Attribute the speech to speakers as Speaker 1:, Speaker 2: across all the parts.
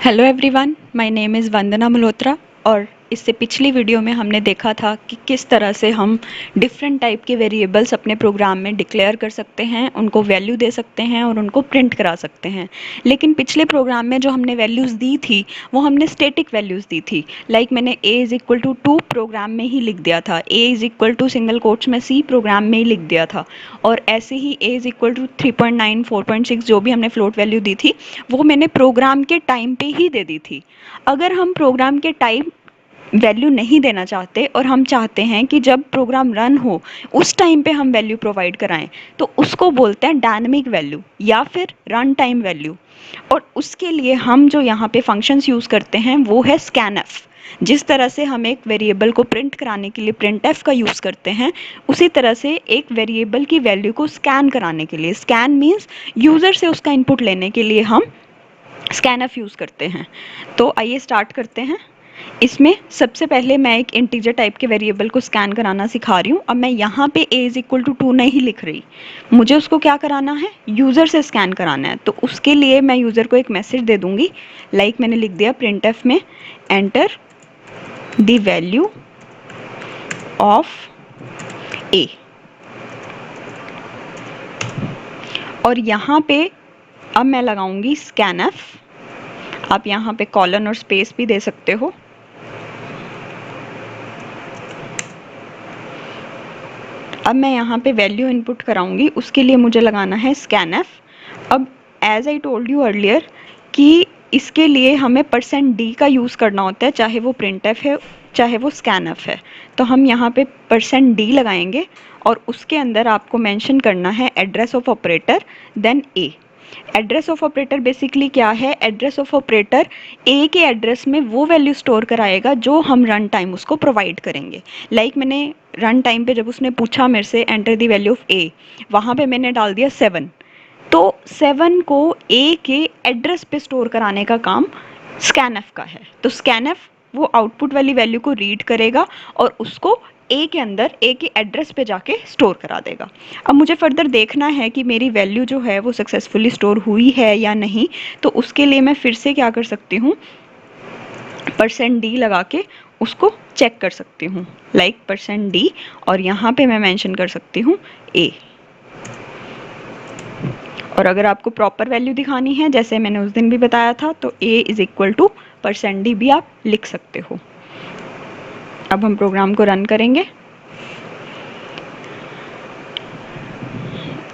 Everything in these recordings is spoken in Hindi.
Speaker 1: Hello everyone, my name is Vandana Malhotra. और इससे पिछली वीडियो में हमने देखा था कि किस तरह से हम डिफरेंट टाइप के वेरिएबल्स अपने प्रोग्राम में डिक्लेयर कर सकते हैं, उनको वैल्यू दे सकते हैं और उनको प्रिंट करा सकते हैं। लेकिन पिछले प्रोग्राम में जो हमने वैल्यूज़ दी थी वो हमने स्टैटिक वैल्यूज़ दी थी। लाइक मैंने a is equal to 2 program में ही लिख दिया था, a is equal to single quotes में c प्रोग्राम में ही लिख दिया था। और ऐसे ही a इज़ इक्वल टू 3.9 4.6 जो भी हमने फ्लोट वैल्यू दी थी वो मैंने प्रोग्राम के टाइम पे ही दे दी थी। अगर हम प्रोग्राम के टाइम वैल्यू नहीं देना चाहते और हम चाहते हैं कि जब प्रोग्राम रन हो उस टाइम पे हम वैल्यू प्रोवाइड कराएं, तो उसको बोलते हैं डायनेमिक वैल्यू या फिर रन टाइम वैल्यू। और उसके लिए हम जो यहाँ पे फंक्शंस यूज़ करते हैं वो है स्कैनएफ। जिस तरह से हम एक वेरिएबल को प्रिंट कराने के लिए प्रिंटएफ का यूज़ करते हैं, उसी तरह से एक वेरिएबल की वैल्यू को स्कैन कराने के लिए, स्कैन मीन्स यूज़र से उसका इनपुट लेने के लिए हम स्कैनएफ यूज़ करते हैं। तो आइए स्टार्ट करते हैं। इसमें सबसे पहले मैं एक इंटीजर टाइप के वेरिएबल को स्कैन कराना सिखा रही हूँ। अब मैं यहाँ पे a इज़ इक्वल टू 2 नहीं लिख रही, मुझे उसको क्या कराना है, यूज़र से स्कैन कराना है। तो उसके लिए मैं यूज़र को एक मैसेज दे दूँगी, लाइक मैंने लिख दिया प्रिंटएफ में enter the value of a। और यहाँ पे अब मैं लगाऊंगी स्कैनएफ। आप यहाँ पे कॉलन और स्पेस भी दे सकते हो। अब मैं यहाँ पे वैल्यू इनपुट कराऊंगी, उसके लिए मुझे लगाना है स्कैनएफ। अब as I told you earlier कि इसके लिए हमें %d का यूज़ करना होता है, चाहे वो प्रिंटएफ है चाहे वो स्कैनएफ है। तो हम यहाँ पे %d लगाएंगे और उसके अंदर आपको मेंशन करना है address of operator then a। Address of operator basically क्या है, एड्रेस ऑफ ऑपरेटर ए के एड्रेस में वो वैल्यू स्टोर कराएगा जो हम रन टाइम उसको प्रोवाइड करेंगे। लाइक मैंने रन टाइम पे जब उसने पूछा मेरे से एंटर द वैल्यू ऑफ ए, वहाँ पे मैंने डाल दिया 7। तो 7 को ए के एड्रेस पे स्टोर कराने का काम स्कैनएफ का है। तो स्कैनएफ वो आउटपुट वाली वैल्यू को रीड करेगा और उसको ए के अंदर ए के एड्रेस पे जाके स्टोर करा देगा। अब मुझे फर्दर देखना है कि मेरी वैल्यू जो है वो सक्सेसफुली स्टोर हुई है या नहीं। तो उसके लिए मैं फिर से क्या कर सकती हूँ, %d लगा के उसको चेक कर सकती हूँ, लाइक %d और यहाँ पे मैं मेंशन कर सकती हूँ a। और अगर आपको प्रॉपर वैल्यू दिखानी है जैसे मैंने उस दिन भी बताया था तो a is equal to %d भी आप लिख सकते हो। अब हम प्रोग्राम को रन करेंगे।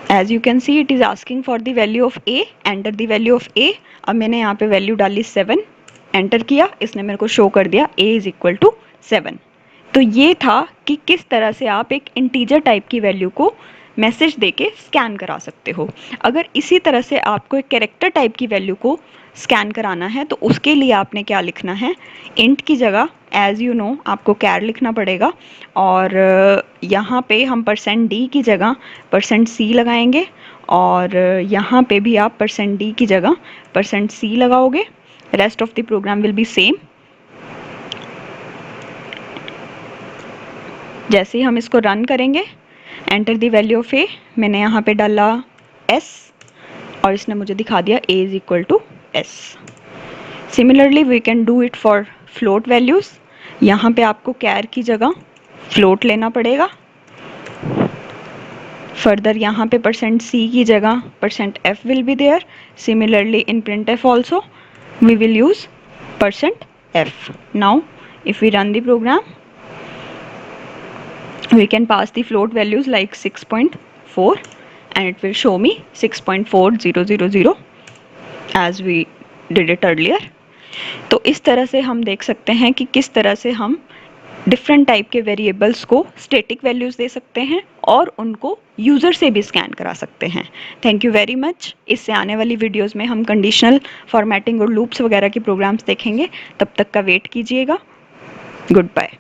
Speaker 1: As you can see it is asking for the value of a, enter the value of a। अब मैंने यहाँ पे वैल्यू डाली 7, एंटर किया, इसने मेरे को शो कर दिया a इज़ इक्वल टू 7। तो ये था कि किस तरह से आप एक इंटीजर टाइप की वैल्यू को मैसेज देके स्कैन करा सकते हो। अगर इसी तरह से आपको एक कैरेक्टर टाइप की वैल्यू को स्कैन कराना है तो उसके लिए आपने क्या लिखना है, इंट की जगह एज यू नो आपको कैर लिखना पड़ेगा। और यहाँ पे हम %d की जगह %c लगाएंगे और यहाँ पे भी आप %d की जगह %c लगाओगे। Rest of the program will be same. जैसे ही हम इसको रन करेंगे, enter the value of a, मैंने यहाँ पे डाला s और इसने मुझे दिखा दिया a is equal to s। Similarly we can do it for float values. यहाँ पे आपको कैर की जगह फ्लोट लेना पड़ेगा। फर्दर यहाँ पे %c की जगह %f will be there. Similarly in printf also we will use %f। now if we run the program we can pass the float values like 6.4 and it will show me 6.4000 as we did it earlier। तो इस तरह से हम देख सकते हैं कि किस तरह से हम डिफरेंट टाइप के वेरिएबल्स को स्टैटिक वैल्यूज़ दे सकते हैं और उनको यूज़र से भी स्कैन करा सकते हैं। Thank you very much. इससे आने वाली वीडियोस में हम कंडीशनल फॉर्मेटिंग और लूप्स वगैरह के प्रोग्राम्स देखेंगे। तब तक का वेट कीजिएगा। Good bye.